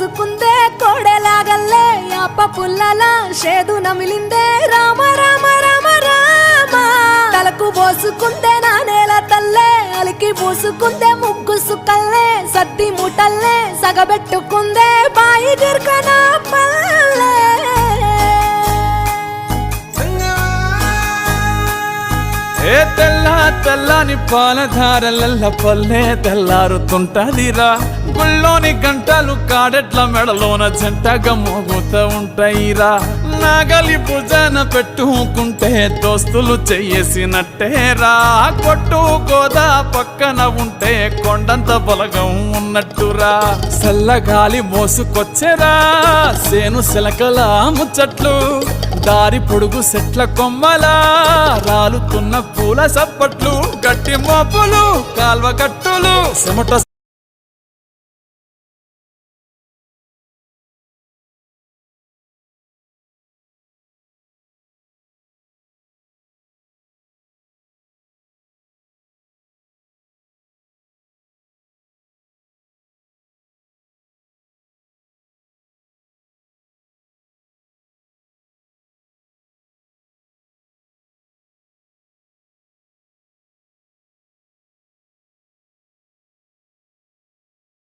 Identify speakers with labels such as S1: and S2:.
S1: పోసుకుందే కోడెలాగల్లే యాప పుల్లలా షేదు నమిలిందే రామ రామ రామ రామ తలకు పోసుకుందే నా నేల తల్లే అలికి పూసుకుందే ముగ్గు సుక్కల్లే సద్ది ముటల్లే సగబెట్టుకుందే బాయి గిర్కన పల్లె
S2: ఏ తెల్ల తెల్లని పాలధారలల్ల పల్లె తెల్లారుతుంటదిరా గుళ్ళోని గంటలు కాడెట్ల మెడలోన జంటగా మోగుతూ ఉంటాయిరా నాగలి భుజాన పెట్టుకుంటే దోస్తులు చెయ్యేసినట్టేరా కొట్టు గోదా పక్కన ఉంటే కొండంత బలగం ఉన్నట్టురా చల్లగాలి మోసుకొచ్చెరా సేను శిలకల ముచ్చట్లు దారి పొడుగు సెట్ల కొమ్మలా రాలుతున్న పూల సప్పట్లు గట్టి మోపులు కాల్వ కట్టులు చెమట